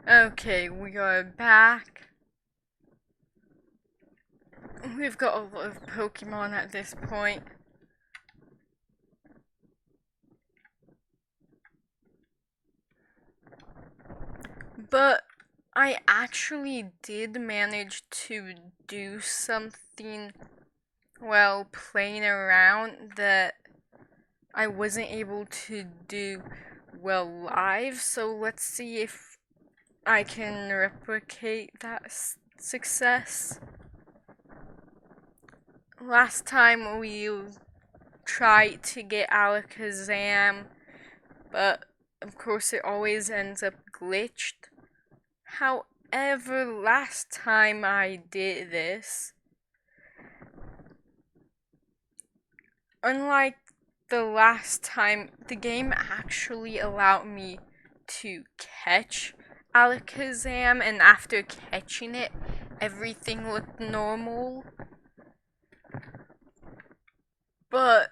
Okay, we are back. We've got a lot of Pokemon at this point. But I actually did manage to do something while playing around that I wasn't able to do well live. So let's see if I can replicate that success. Last time we tried to get Alakazam, but of course it always ends up glitched. However, last time I did this, unlike the last time, the game actually allowed me to catch Alakazam, and after catching it, everything looked normal. But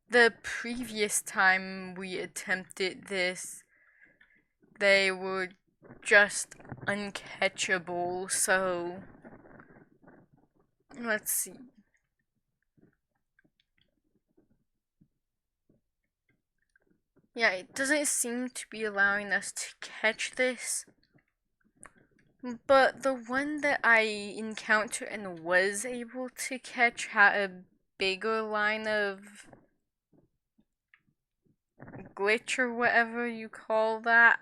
the previous time we attempted this, they were just uncatchable, so let's see. Yeah, it doesn't seem to be allowing us to catch this. But the one that I encountered and was able to catch had a bigger line of glitch or whatever you call that.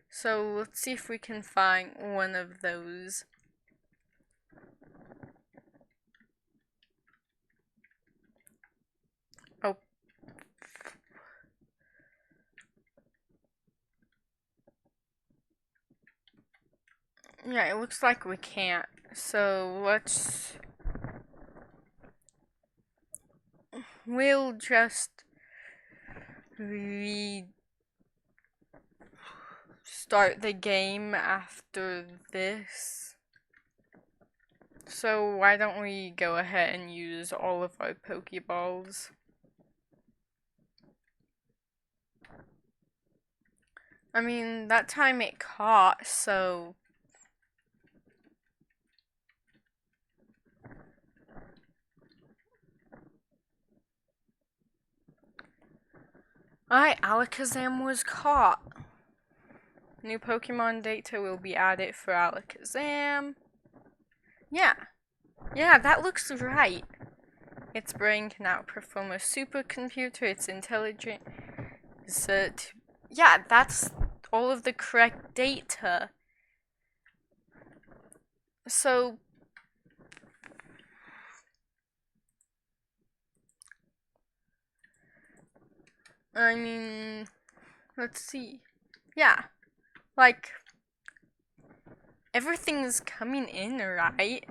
So let's see if we can find one of those. Oh. Yeah, it looks like we can't. So we'll just restart the game after this. So why don't we go ahead and use all of our Pokeballs? I mean, that time it caught, so alright, Alakazam was caught. New Pokemon data will be added for Alakazam. Yeah, that looks right. Its brain can outperform a supercomputer, it's intelligent. Yeah, that's all of the correct data. So, I mean, let's see. Yeah, like, everything's coming in right.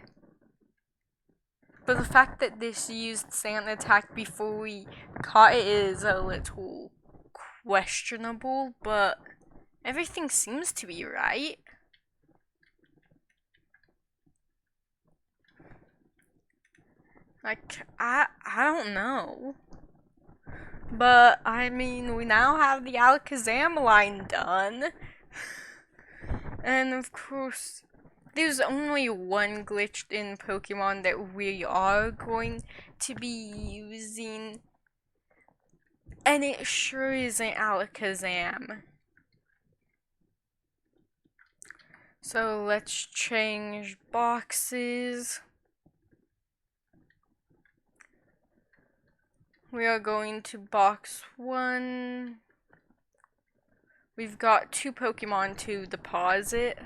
But the fact that this used Sand Attack before we caught it is a little questionable, but everything seems to be right. Like, I don't know. But, I mean, we now have the Alakazam line done. And of course, there's only one glitch in Pokemon that we are going to be using. And it sure isn't Alakazam. So let's change boxes. We are going to box 1. We've got 2 Pokemon to deposit.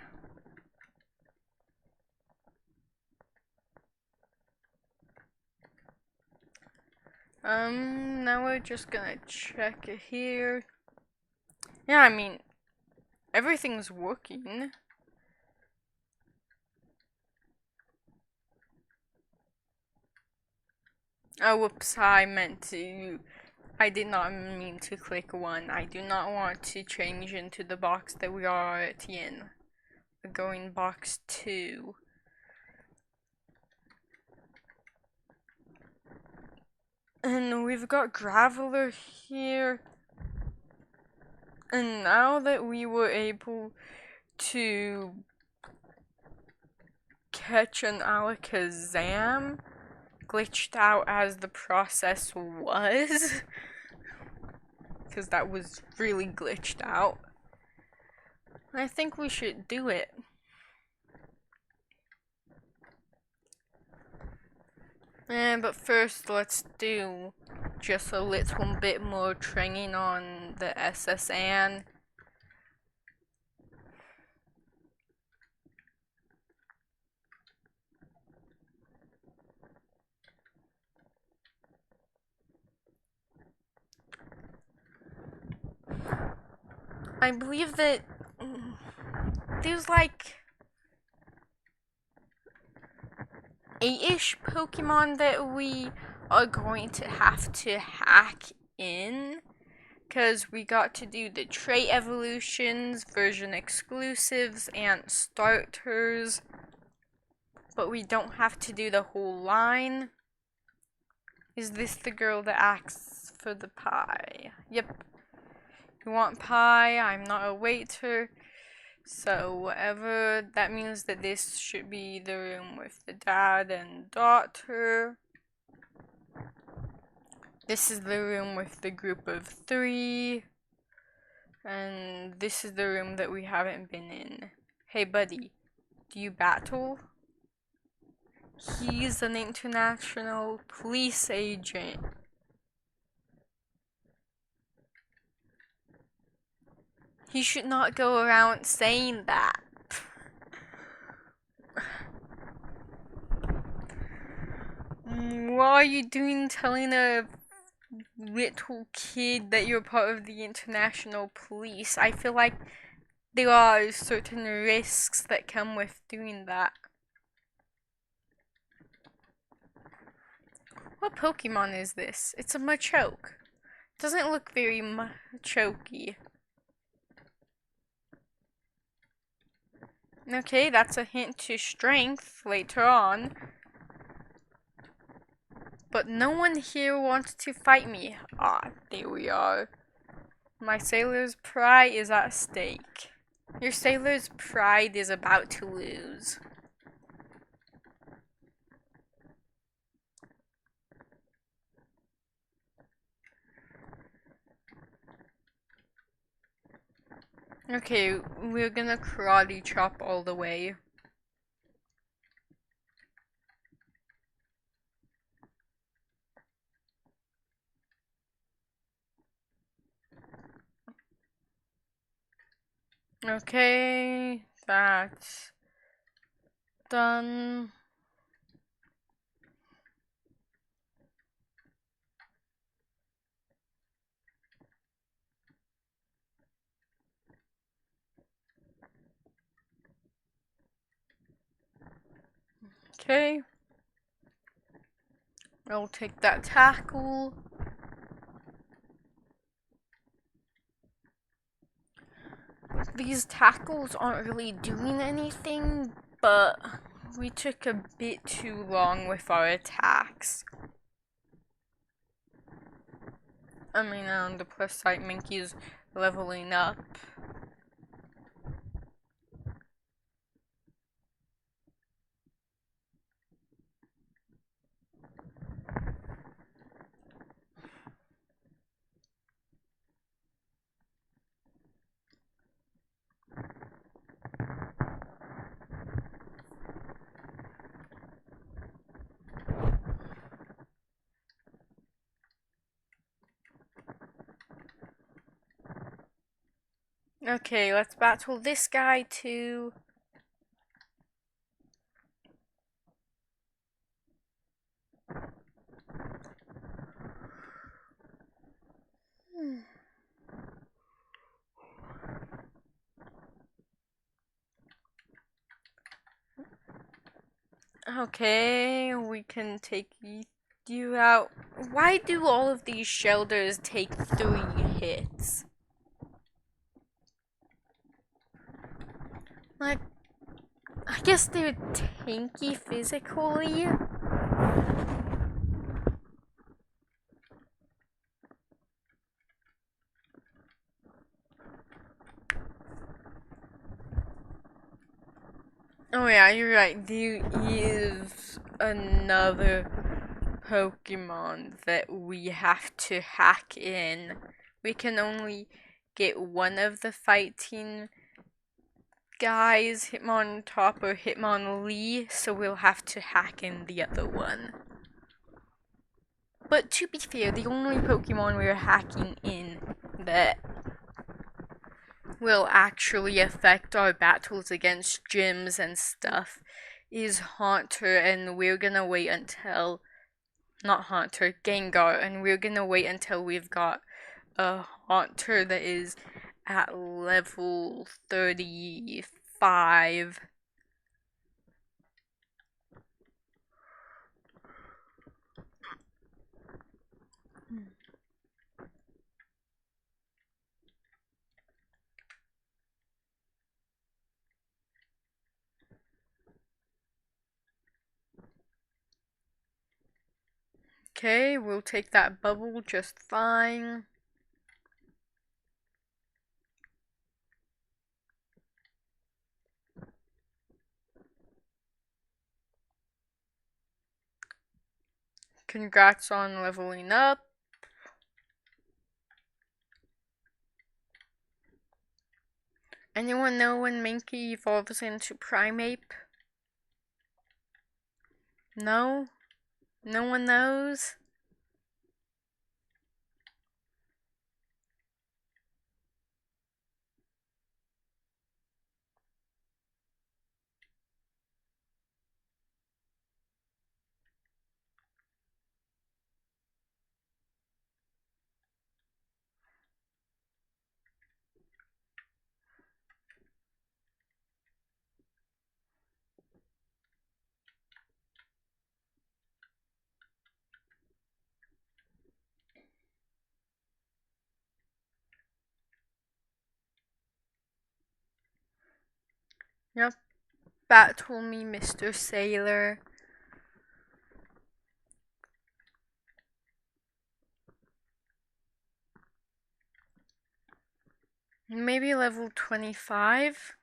Now we're just gonna check it here. Yeah, I mean, everything's working. Oh, whoops, I meant to. I did not mean to click 1. I do not want to change into the box that we are in. We're going box 2. And we've got Graveler here. And now that we were able to catch an Alakazam, glitched out as the process was, because that was really glitched out, I think we should do it. But first, let's do just a little bit more training on the S.S. Anne. I believe that there's like 8-ish Pokemon that we are going to have to hack in, because we got to do the trait evolutions, version exclusives, and starters, but we don't have to do the whole line. Is this the girl that asks for the pie? Yep. You want pie? I'm not a waiter. So whatever, that means that this should be the room with the dad and daughter. This is the room with the group of 3. And this is the room that we haven't been in. Hey buddy, do you battle? He's an international police agent. He should not go around saying that. What are you doing telling a little kid that you're part of the international police? I feel like there are certain risks that come with doing that. What Pokemon is this? It's a Machoke. Doesn't look very Machokey. Okay, that's a hint to strength later on. But no one here wants to fight me. Ah, there we are. My sailor's pride is at stake. Your sailor's pride is about to lose. Okay, we're gonna karate chop all the way. Okay, that's done. Okay. I'll take that tackle. These tackles aren't really doing anything, but we took a bit too long with our attacks. I mean, on the plus side, Minky's leveling up. Okay, let's battle this guy too. Okay, we can take you out. Why do all of these shelters take 3 hits? Like, I guess they're tanky physically. Oh yeah, you're right. There is another Pokemon that we have to hack in. We can only get one of the fighting guys, Hitmontop or Hitmonlee, so we'll have to hack in the other one. But to be fair, the only Pokemon we're hacking in that will actually affect our battles against gyms and stuff is Haunter, and we're gonna wait until not Haunter, Gengar, and we're gonna wait until we've got a Haunter that is at level 35. Okay, we'll take that bubble just fine. Congrats on leveling up. Anyone know when Mankey evolves into Primeape? No? No one knows? Yep. Battle me, Mr. Sailor. Maybe level 25?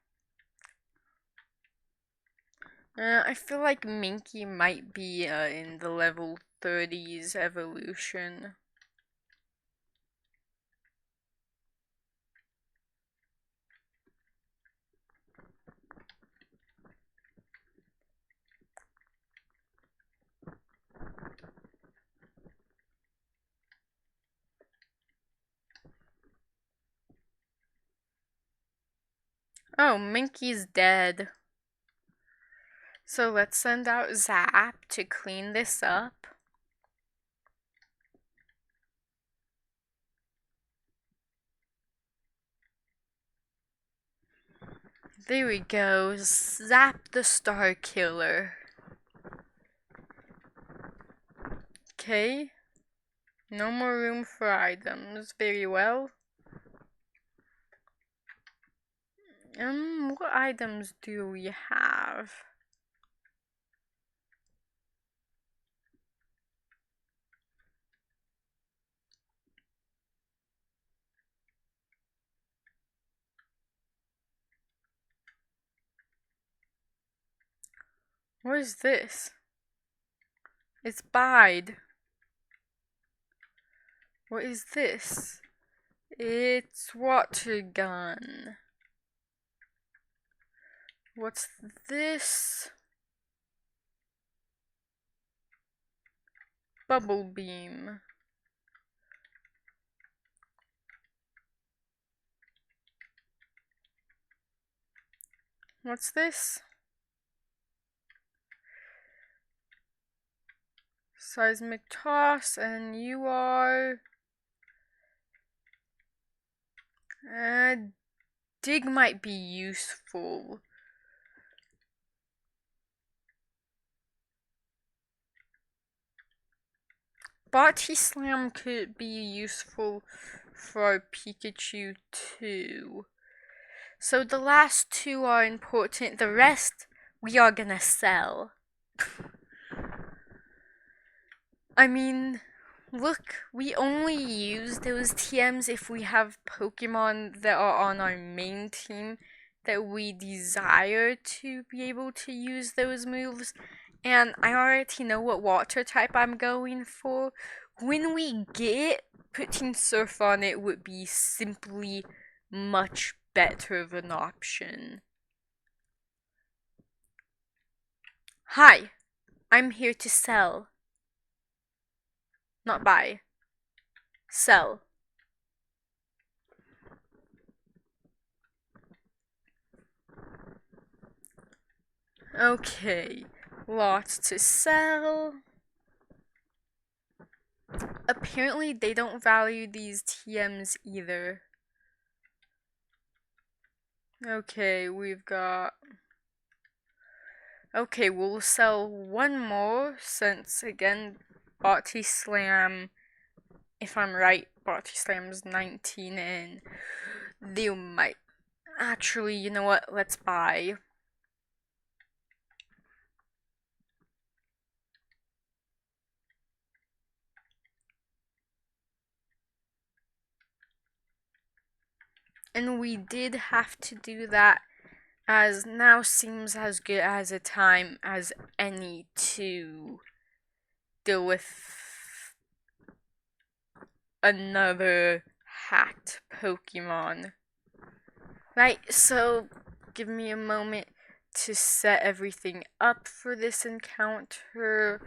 I feel like Minky might be in the level 30s evolution. Oh, Minky's dead. So let's send out Zap to clean this up. There we go. Zap the Star Killer. Okay. No more room for items. Very well. What items do we have? What is this? It's Bide. What is this? It's Water Gun. What's this? Bubble Beam. What's this? Seismic Toss, and you are... Dig might be useful. Body Slam could be useful for Pikachu too. So the last two are important. The rest we are gonna sell. I mean, look, we only use those TMs if we have Pokemon that are on our main team that we desire to be able to use those moves. And I already know what water type I'm going for. When we get putting Surf on it would be simply much better of an option. Hi, I'm here to sell. Not buy. Sell. Okay, lots to sell. Apparently they don't value these TMs either. Okay, we've got... Okay, we'll sell one more since, again, Body Slam, if I'm right, Body Slam's 19 and they might... Actually, you know what? Let's buy. And we did have to do that, as now seems as good as a time as any to deal with another hacked Pokemon. Right, so give me a moment to set everything up for this encounter.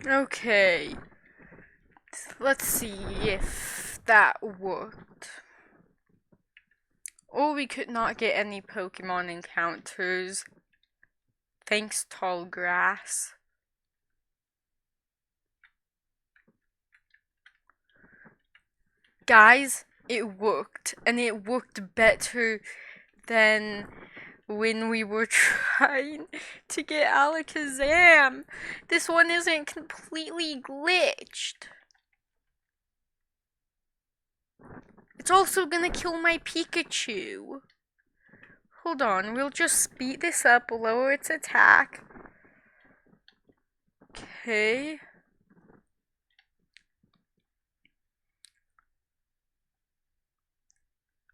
Okay, let's see if that worked. Or we could not get any Pokemon encounters. Thanks, tall grass. Guys, it worked. And it worked better than when we were trying to get Alakazam. This one isn't completely glitched. It's also gonna kill my Pikachu. Hold on, we'll just speed this up, lower its attack. Okay.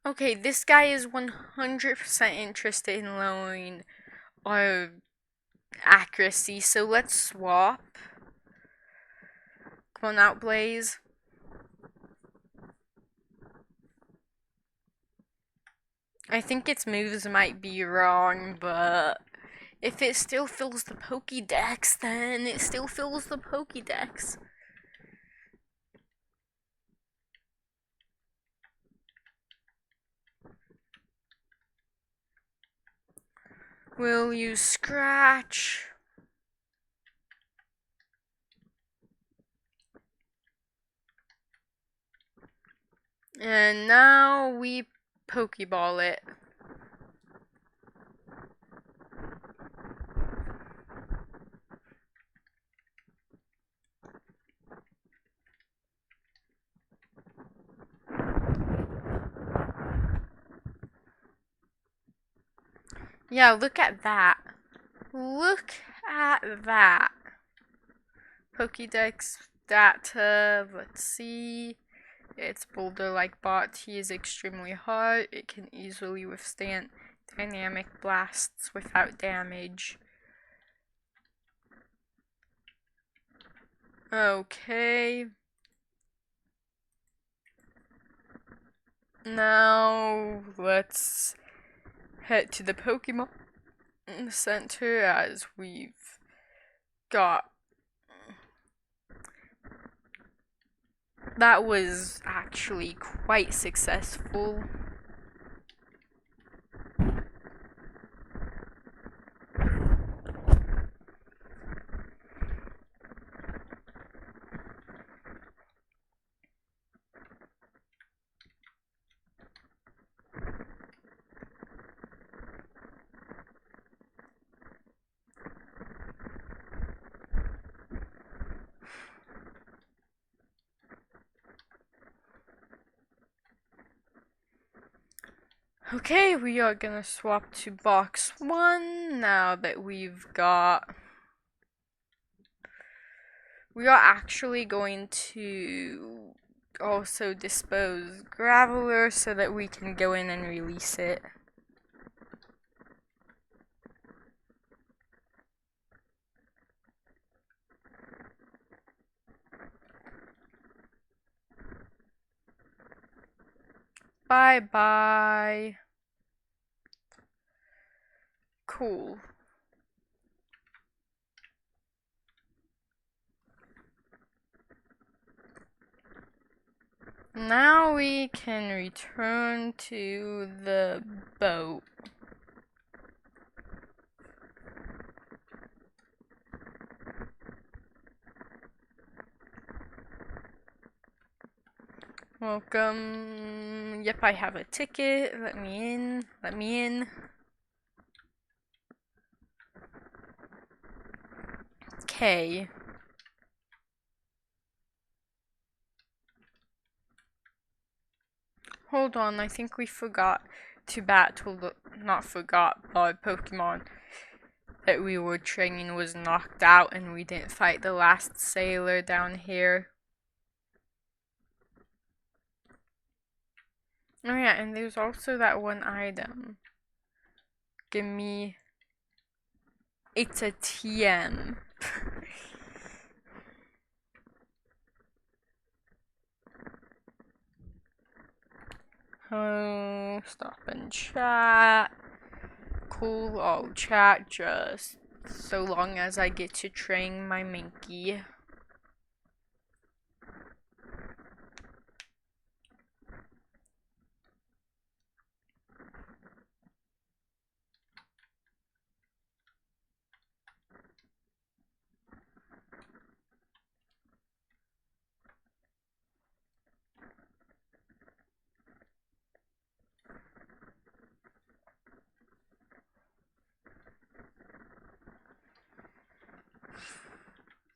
Okay, this guy is 100% interested in lowering our accuracy, so let's swap. Come on out, Blaze. I think its moves might be wrong, but if it still fills the Pokédex, then it still fills the Pokédex. We'll use Scratch. And now we Pokeball it. Yeah, look at that. Look at that. Pokédex data, let's see. Its boulder-like body is extremely hard. It can easily withstand dynamic blasts without damage. Okay. Now let's head to the Pokemon Center as we've got. That was actually quite successful. Okay, we are gonna swap to box 1 now that we've got. We are actually going to also dispose Graveler so that we can go in and release it. Bye bye. Cool. Now we can return to the boat. Welcome. Yep, I have a ticket. Let me in. Let me in. Okay. Hold on, I think we forgot to battle the. Not forgot, but Pokemon that we were training was knocked out and we didn't fight the last sailor down here. Oh yeah, and there's also that one item. Give me. It's a TM. Oh, stop and chat. Cool, I'll chat just so long as I get to train my Minky.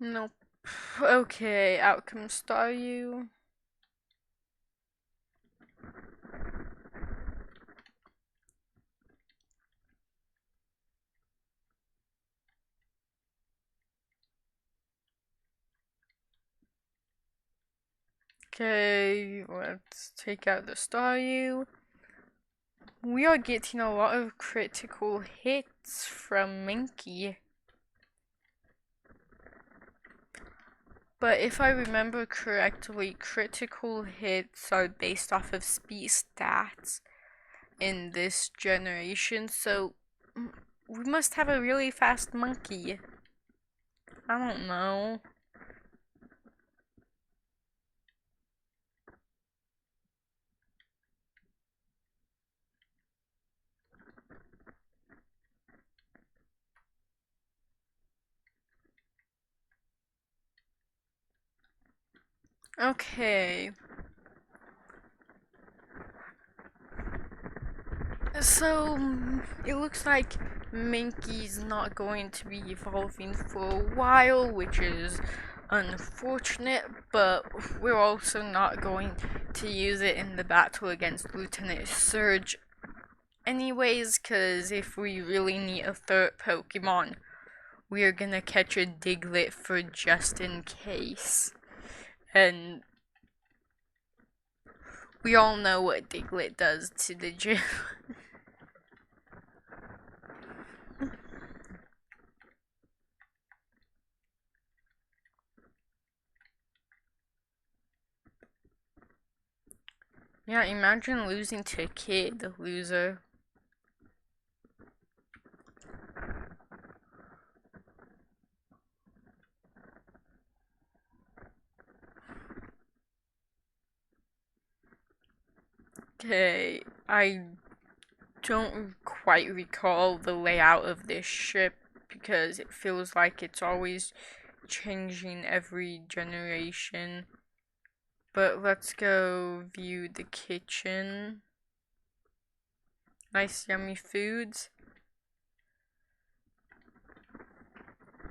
Nope. Okay, out comes Staryu. Okay, let's take out the Staryu. We are getting a lot of critical hits from Minky. But if I remember correctly, critical hits are based off of speed stats in this generation, so we must have a really fast monkey. I don't know. Okay. So, it looks like Minky's not going to be evolving for a while, which is unfortunate, but we're also not going to use it in the battle against Lieutenant Surge anyways, because if we really need a third Pokemon, we are gonna catch a Diglett for just in case. And we all know what Diglett does to the gym. Yeah, imagine losing to a kid, the loser. Okay, I don't quite recall the layout of this ship because it feels like it's always changing every generation. But let's go view the kitchen. Nice yummy foods.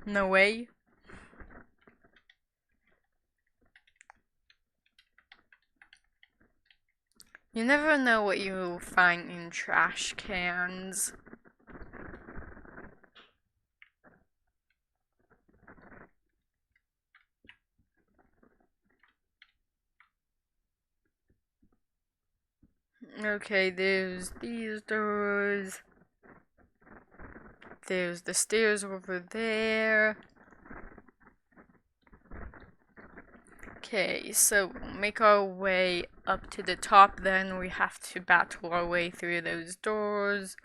No way. You never know what you will find in trash cans. Okay, there's these doors. There's the stairs over there. Okay, so we'll make our way up to the top, then we have to battle our way through those doors.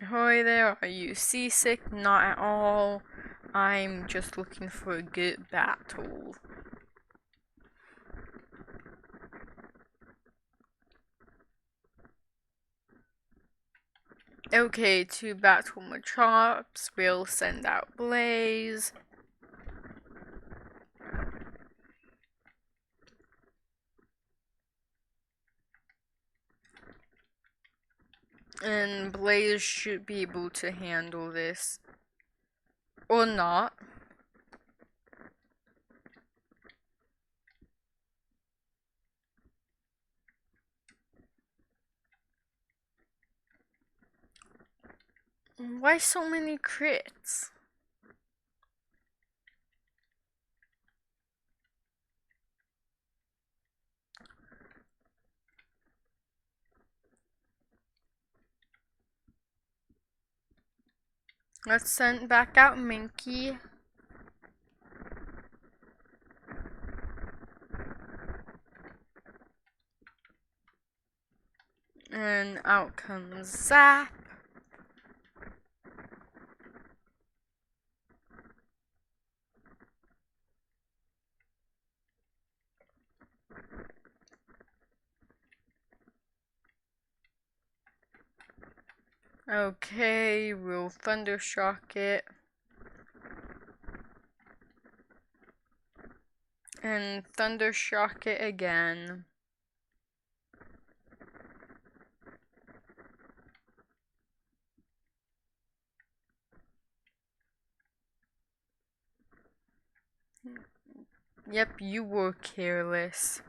Ahoy there, are you seasick? Not at all. I'm just looking for a good battle. Okay, to battle Machops, we'll send out Blaze. And Blaze should be able to handle this. Or not. Why so many crits? Let's send back out Minky. And out comes Zap. Okay, we'll Thundershock it. And Thundershock it again. Yep, you were careless.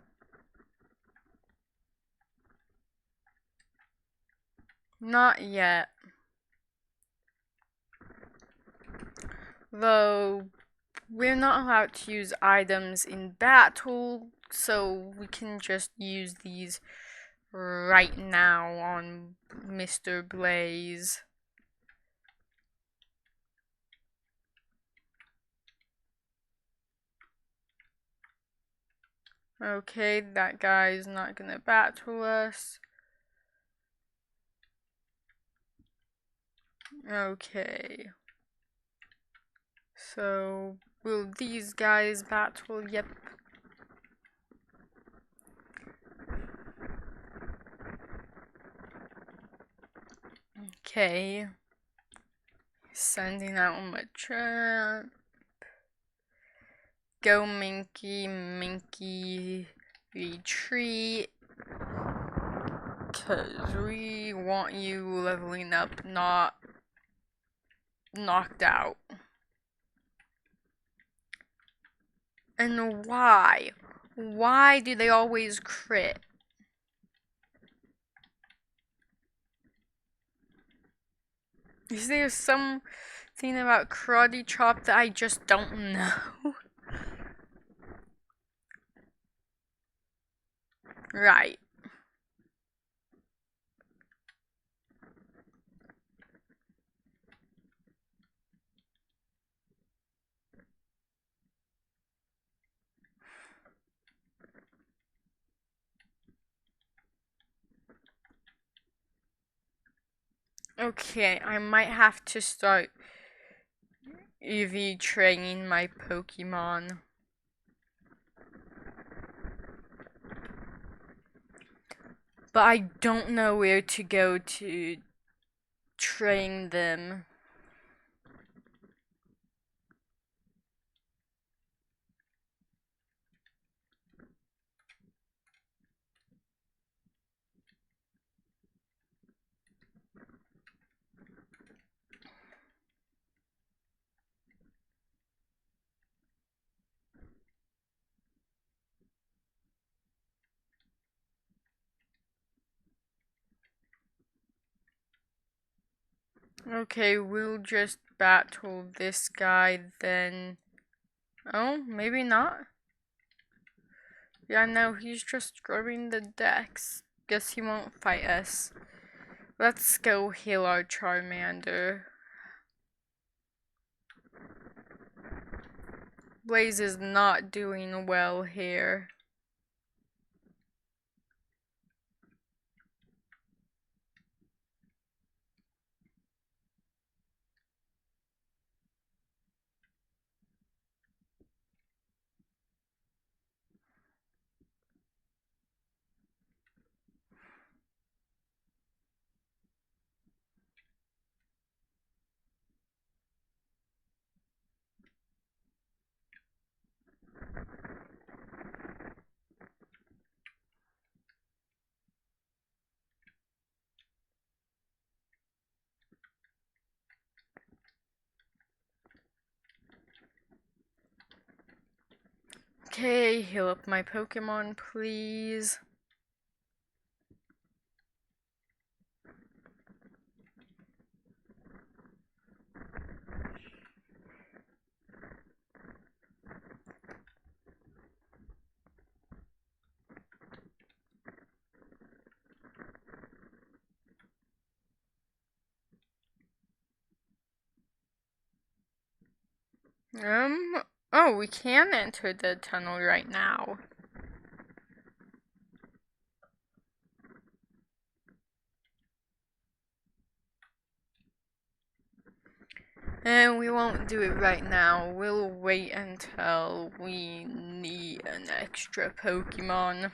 Not yet. Though, we're not allowed to use items in battle, so we can just use these right now on Mr. Blaze. Okay, that guy's not gonna battle us. Okay. So, will these guys battle? Yep. Okay. Sending out Machamp. go, Minky. Minky, retreat. Because we want you leveling up, not knocked out. And why? Why do they always crit? Is there something about Karate Chop that I just don't know? Right. Okay, I might have to start EV training my Pokemon. But I don't know where to go to train them. Okay, we'll just battle this guy then. Oh, maybe not? Yeah, no, he's just scrubbing the decks. Guess he won't fight us. Let's go heal our Charmander. Blaze is not doing well here. Okay, heal up my Pokemon, please. Oh, we can enter the tunnel right now. And we won't do it right now. We'll wait until we need an extra Pokemon.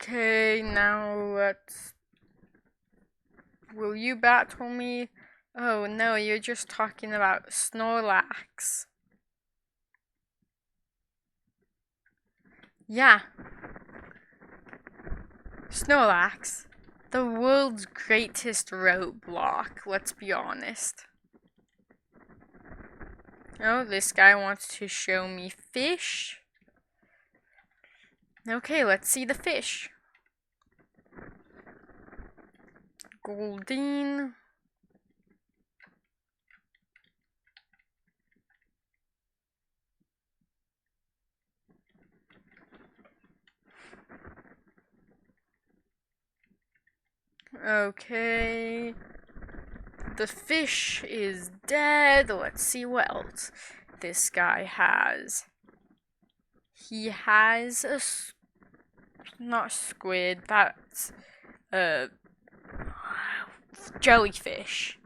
Okay, now let's... Will you battle me? Oh no, you're just talking about Snorlax. Yeah. Snorlax. The world's greatest roadblock, let's be honest. Oh, this guy wants to show me fish. Okay, let's see the fish. Goldeen. Okay. The fish is dead. Let's see what else this guy has. He has a... not squid, that's... jellyfish.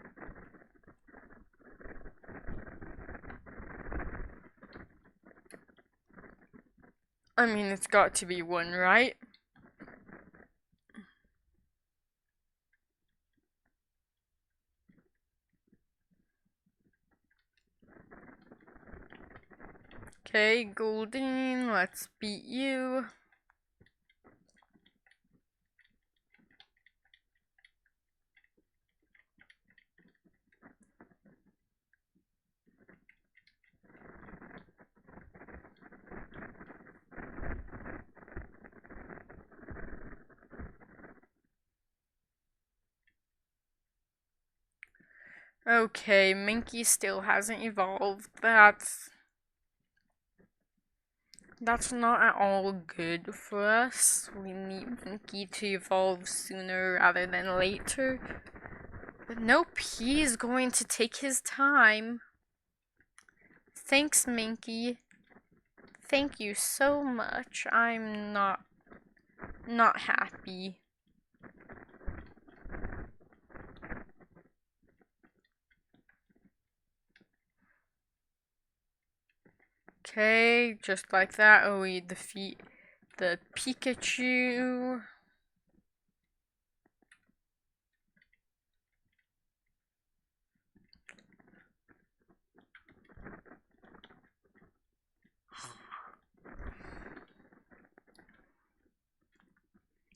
I mean, it's got to be one, right? Okay, Goldeen, let's beat you. Okay, Minky still hasn't evolved. That's not at all good for us. We need Minky to evolve sooner rather than later. But nope, he's going to take his time. Thanks, Minky. Thank you so much. I'm not happy. Okay, just like that. Oh, we defeat the Pikachu.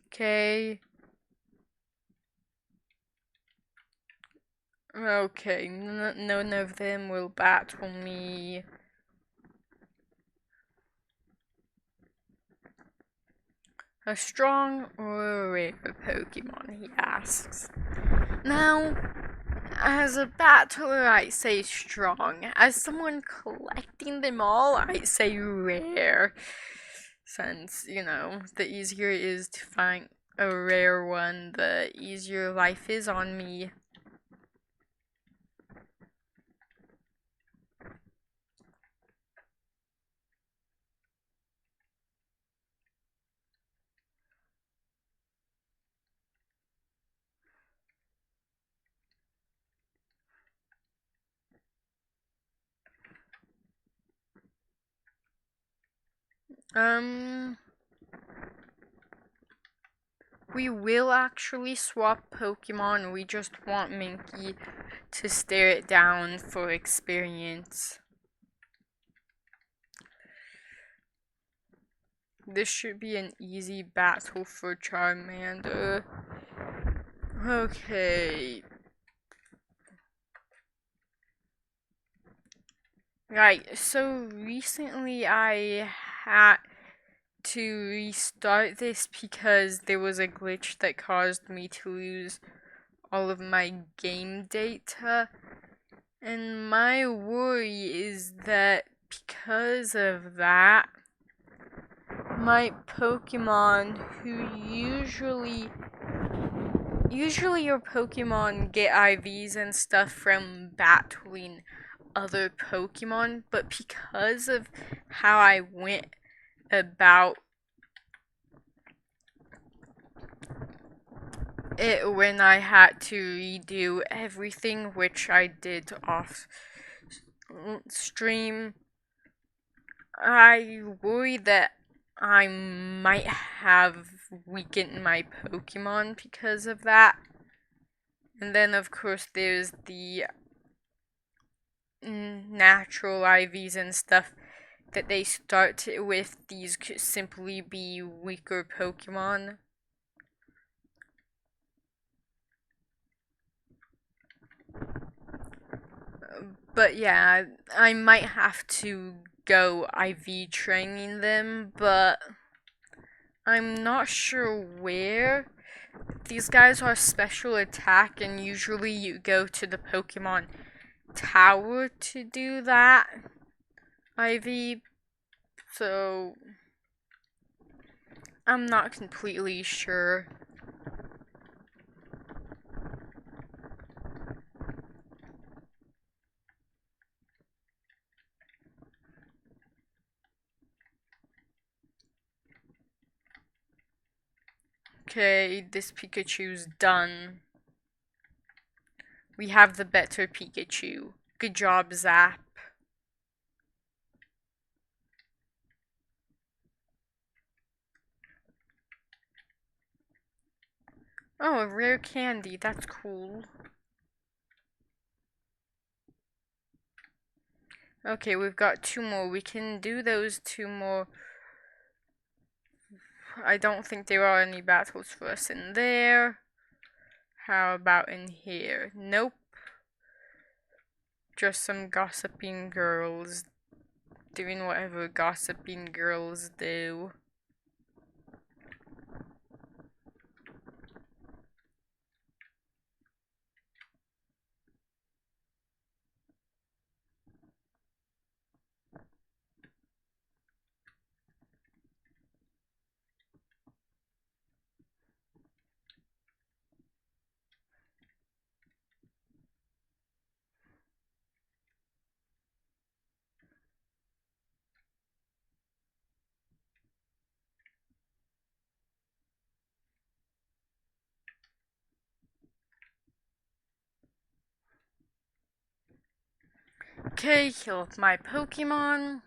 Okay. Okay, none of them will battle me. A strong or a rare Pokemon, he asks. Now, as a battler, I say strong. As someone collecting them all, I say rare. Since, the easier it is to find a rare one, the easier life is on me. We will actually swap Pokemon. We just want Minky to stare it down for experience. This should be an easy battle for Charmander. Okay. Right, so recently I had to restart this because there was a glitch that caused me to lose all of my game data. And my worry is that because of that, my Pokemon who usually your Pokemon get IVs and stuff from battling other Pokemon, but because of how I went about it when I had to redo everything, which I did off stream, I worry that I might have weakened my Pokemon because of that. And then, of course, there's the natural IVs and stuff that they start with. These could simply be weaker Pokemon. But yeah, I might have to go IV training them, but I'm not sure where. These guys are special attack, and usually you go to the Pokemon Tower to do that IV, so I'm not completely sure. Okay, this Pikachu's done. We have the better Pikachu. Good job, Zap. Oh, a rare candy. That's cool. Okay, we've got 2 more. We can do those 2 more. I don't think there are any battles for us in there. How about in here? Nope. Just some gossiping girls doing whatever gossiping girls do. Okay, heal up my Pokemon.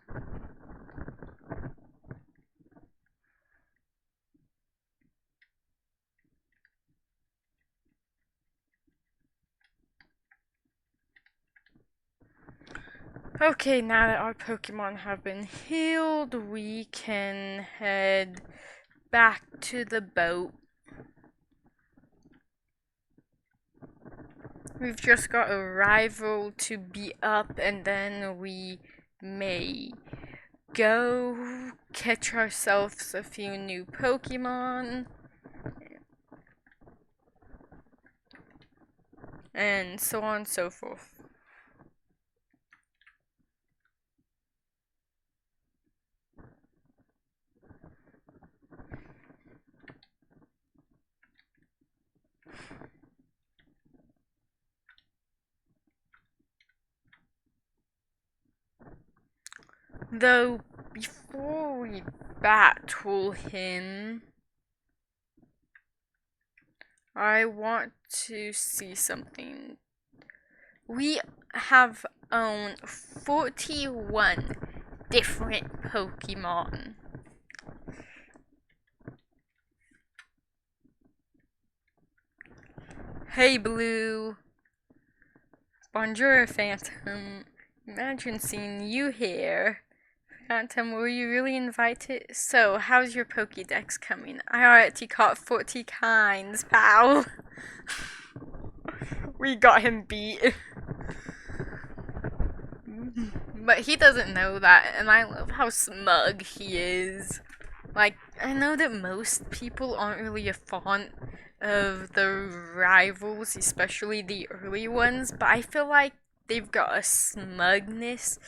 Okay, now that our Pokemon have been healed, we can head back to the boat. We've just got a rival to beat up, and then we may go catch ourselves a few new Pokemon. And so on and so forth. Though, before we battle him, I want to see something. We have owned 41 different Pokemon. Hey, Blue. Bonjour, Phantom. Imagine seeing you here. Phantom, were you really invited? So, how's your Pokédex coming? I already caught 40 kinds, pal. We got him beat. But he doesn't know that, and I love how smug he is. Like, I know that most people aren't really a fond of the rivals, especially the early ones, but I feel like they've got a smugness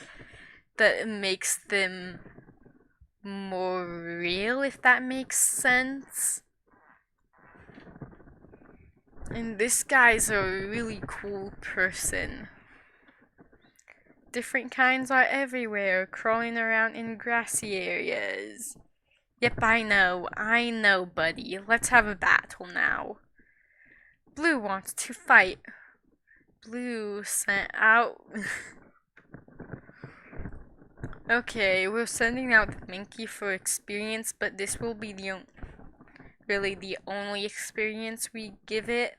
that makes them more real, if that makes sense. And this guy's a really cool person. Different kinds are everywhere, crawling around in grassy areas. Yep, I know, buddy. Let's have a battle now. Blue wants to fight. Blue sent out. Okay, we're sending out Minky for experience, but this will be really the only experience we give it.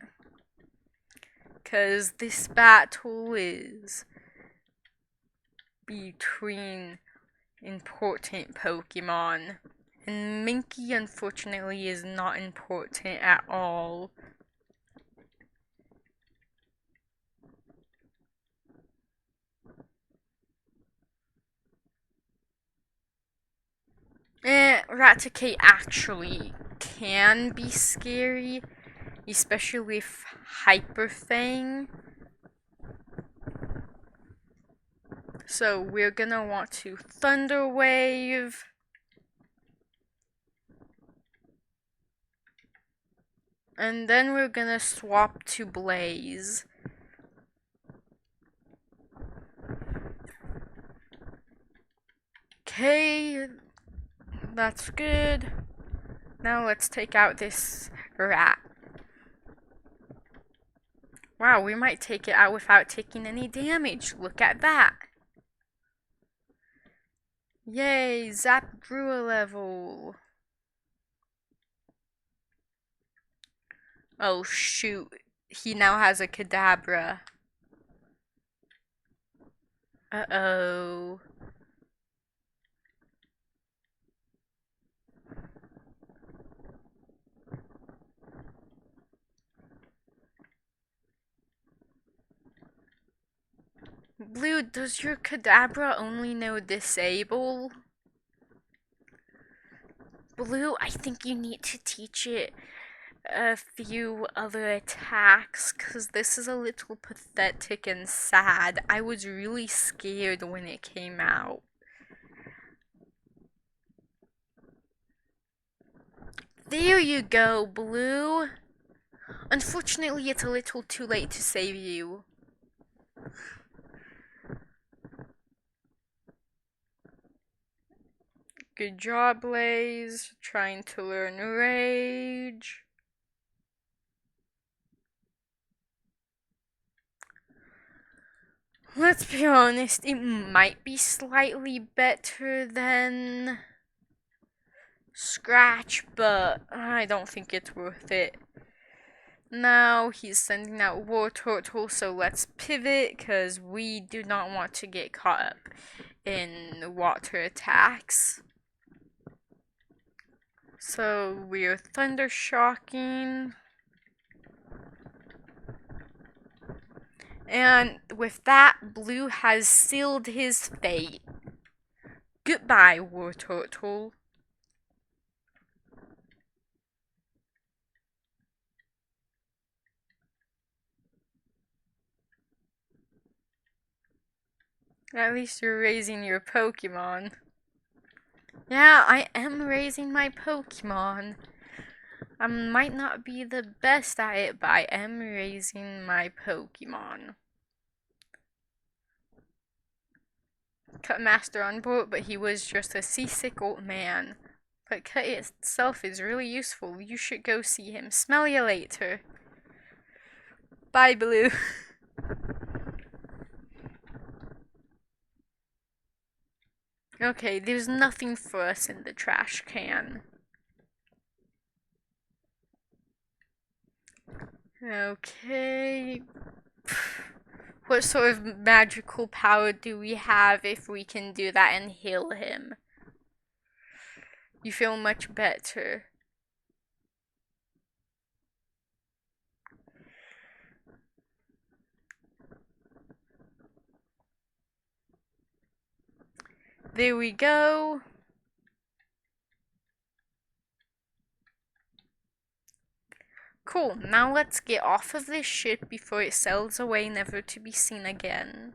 Because this battle is between important Pokemon. And Minky, unfortunately, is not important at all. Raticate actually can be scary, especially with Hyper Fang. So we're gonna want to Thunder Wave. And then we're gonna swap to Blaze. Okay, that's good. Now let's take out this rat. Wow, we might take it out without taking any damage. Look at that. Yay, Zap grew a level. Oh shoot, he now has a Kadabra. Uh-oh. Blue, does your Kadabra only know Disable? Blue, I think you need to teach it a few other attacks, because this is a little pathetic and sad. I was really scared when it came out. There you go, Blue. Unfortunately, it's a little too late to save you. Good job, Blaze. Trying to learn Rage. Let's be honest, it might be slightly better than Scratch, but I don't think it's worth it. Now he's sending out Wartortle, so let's pivot, because we do not want to get caught up in water attacks. So we're Thunder Shocking. And with that, Blue has sealed his fate. Goodbye, Wartortle. At least you're raising your Pokemon. Yeah, I am raising my Pokemon. I might not be the best at it, but I am raising my Pokemon. Cut Master on board, but he was just a seasick old man. But Cut itself is really useful. You should go see him. Smell you later. Bye, Blue. Okay, there's nothing for us in the trash can. Okay. What sort of magical power do we have if we can do that and heal him? You feel much better. There we go. Cool, now let's get off of this ship before it sails away never to be seen again.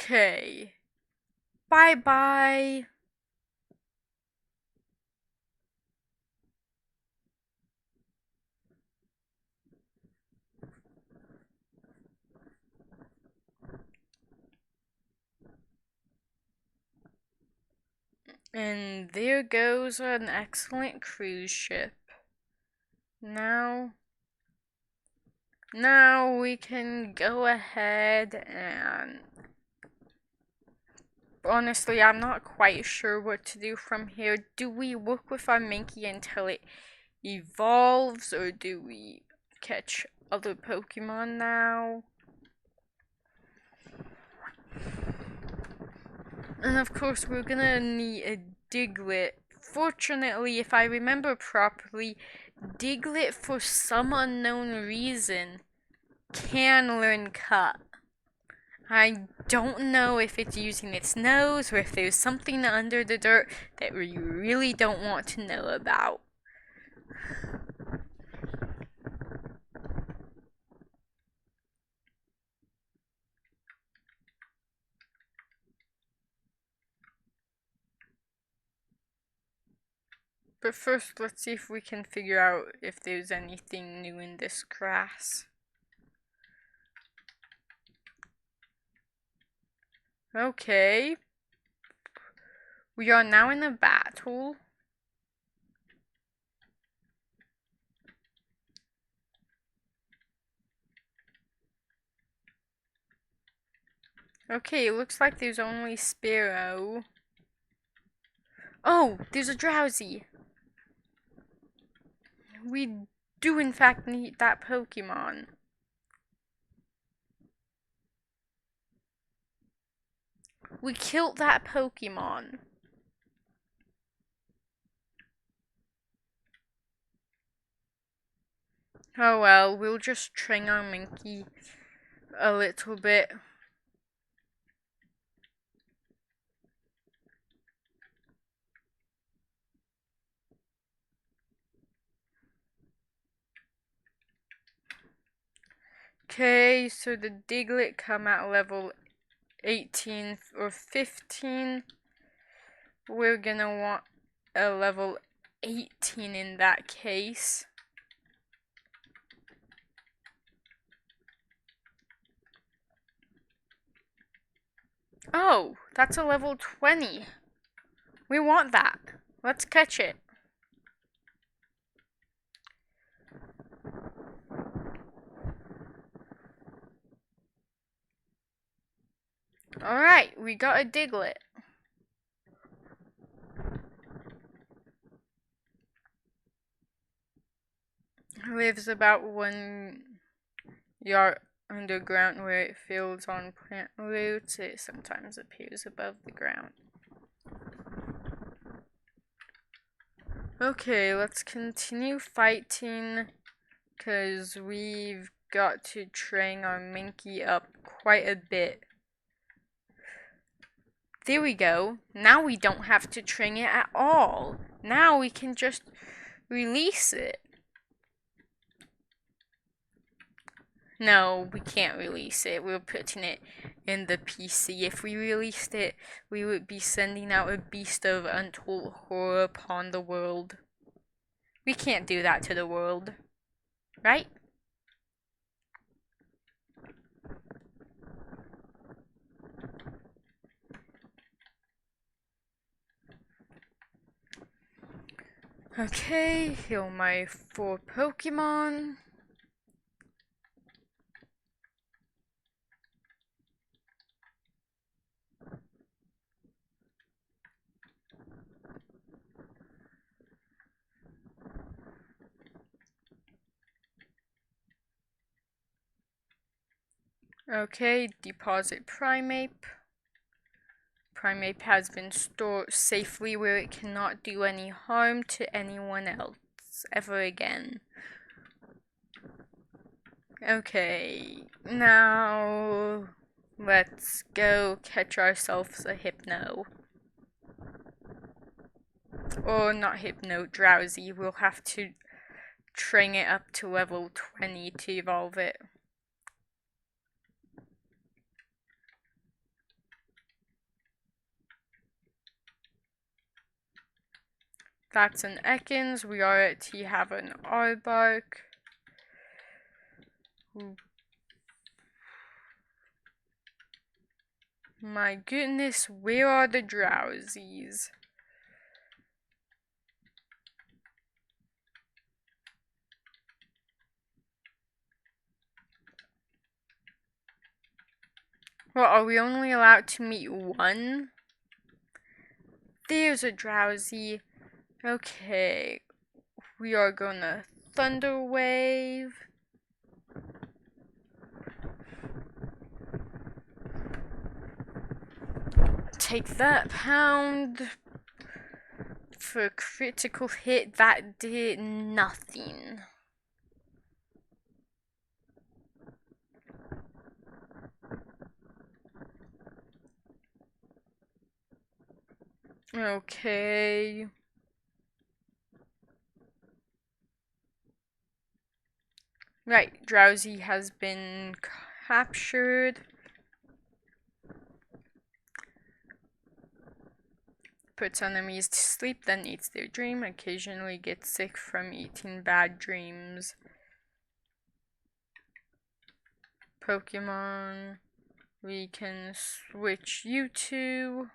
Okay. Bye-bye. And there goes an excellent cruise ship. Now we can go ahead and... Honestly, I'm not quite sure what to do from here. Do we work with our Mankey until it evolves, or do we catch other Pokemon now? And of course, we're gonna need a Diglett. Fortunately, if I remember properly, Diglett, for some unknown reason, can learn Cut. I don't know if it's using its nose or if there's something under the dirt that we really don't want to know about. But first, let's see if we can figure out if there's anything new in this grass. Okay. We are now in a battle. Okay, it looks like there's only Spearow. Oh, there's a Drowsy. We do in fact need that Pokemon. We killed that Pokemon. Oh well, we'll just train our Minky a little bit. Okay, so the Diglett come at level 18 or 15. We're gonna want a level 18 in that case. Oh, that's a level 20. We want that. Let's catch it. Alright, we got a Diglett. Lives about 1 yard underground where it feeds on plant roots. It sometimes appears above the ground. Okay, let's continue fighting because we've got to train our Minky up quite a bit. There we go. Now we don't have to train it at all. Now we can just release it. No, we can't release it. We're putting it in the PC. If we released it, we would be sending out a beast of untold horror upon the world. We can't do that to the world. Right? Okay, heal my 4 Pokemon. Okay, deposit Primeape. Primeape has been stored safely where it cannot do any harm to anyone else ever again. Okay, now let's go catch ourselves a Hypno. Or not Hypno, Drowsy. We'll have to train it up to level 20 to evolve it. That's an Ekans. We already have an Arbok. My goodness, where are the Drowsies? Well, are we only allowed to meet one? There's a Drowsy. Okay, we are gonna Thunder Wave. Take that, Pound. For a critical hit, that did nothing. Okay. Right, Drowsy has been captured. puts enemies to sleep, then eats their dream. Occasionally gets sick from eating bad dreams. Pokemon we can switch you to.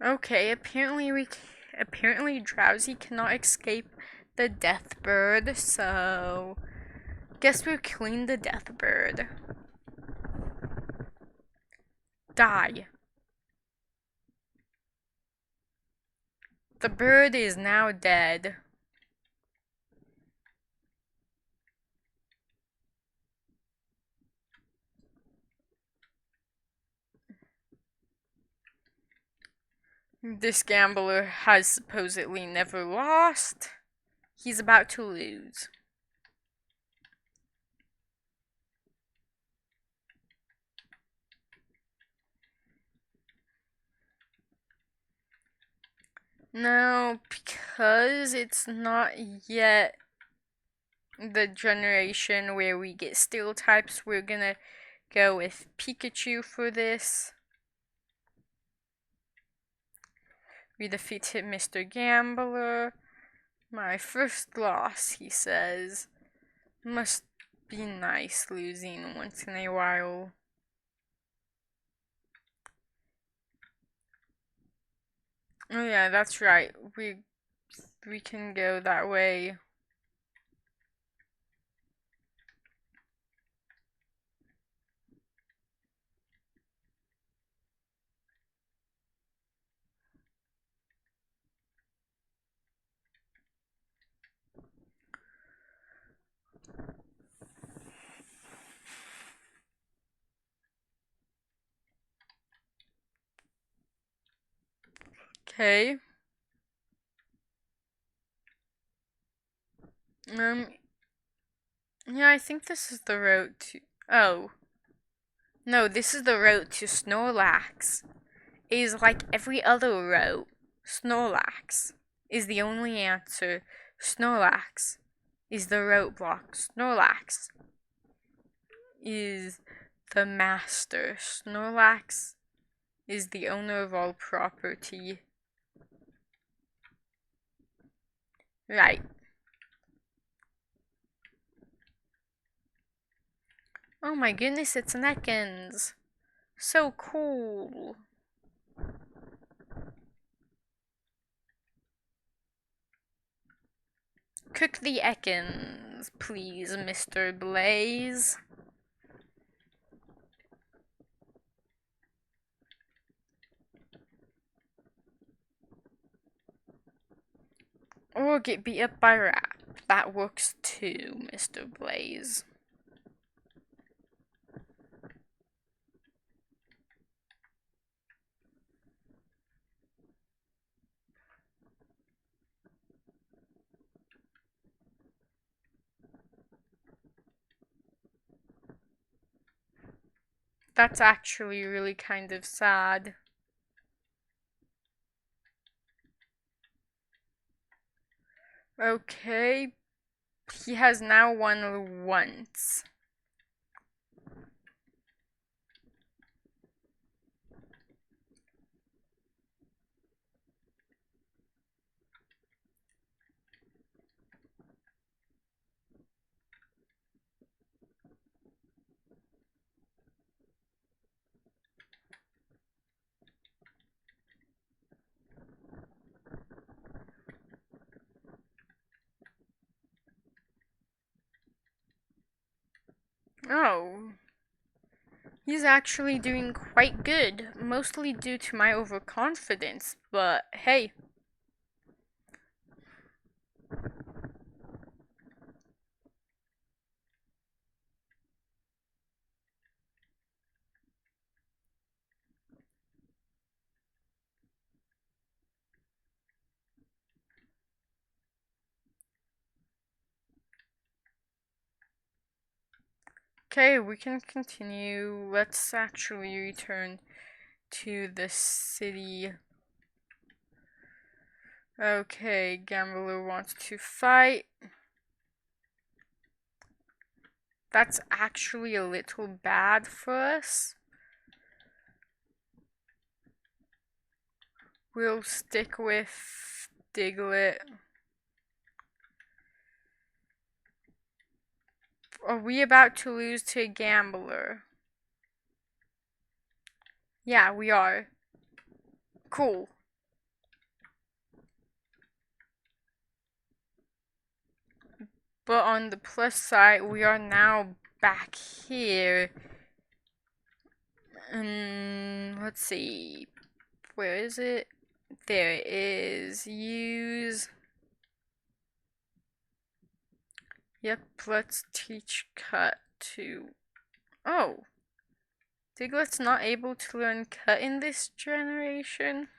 Okay, apparently Drowsy cannot escape the death bird, so guess we're killing the death bird. Die. The bird is now dead. This gambler has supposedly never lost. He's about to lose. Now, because it's not yet the generation where we get steel types, we're gonna go with Pikachu for this. We defeated Mr. Gambler. My first loss, he says. Must be nice losing once in a while. Oh yeah, that's right. We can go that way. Okay. Yeah, I think this is the road to. Oh. No, this is the road to Snorlax. It is like every other route. Snorlax is the only answer. Snorlax is the roadblock. Snorlax is the master. Snorlax is the owner of all property. Right. Oh my goodness, it's an Ekans. So cool. Cook the Ekans, please, Mr. Blaze. Or get beat up by Rap. That works too, Mr. Blaze. That's actually really kind of sad. Okay. He has now won once. Oh. He's actually doing quite good, mostly due to my overconfidence, but hey. Okay, we can continue. Let's actually return to the city. Okay, Gambler wants to fight. That's actually a little bad for us. We'll stick with Diglett. Are we about to lose to a Gambler? Yeah, we are. Cool. But on the plus side, we are now back here. Let's see. Where is it? There it is. Use. Yep, let's teach cut to. Oh. Diglett's not able to learn cut in this generation?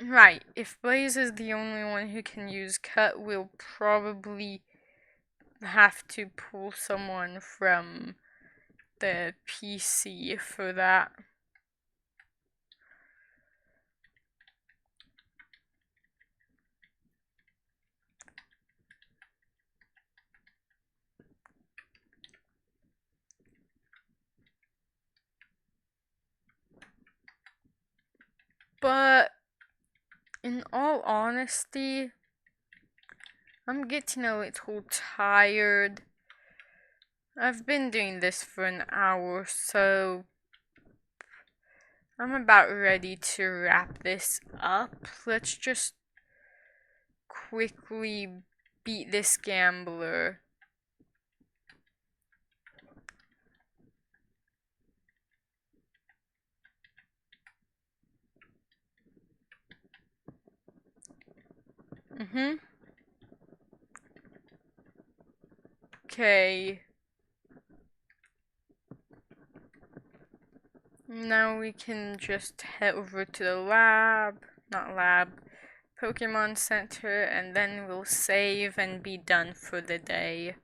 Right, if Blaze is the only one who can use cut, we'll probably have to pull someone from the PC for that. But in all honesty, I'm getting a little tired. I've been doing this for an hour, so I'm about ready to wrap this up. Let's just quickly beat this Gambler. Okay. Now we can just head over to the Pokemon Center, and then we'll save and be done for the day.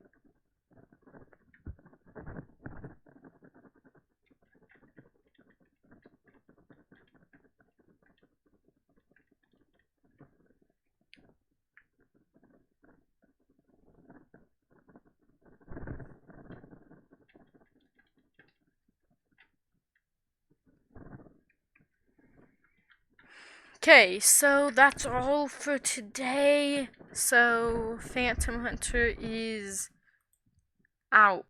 Okay, so that's all for today. So Phantom Hunter is out.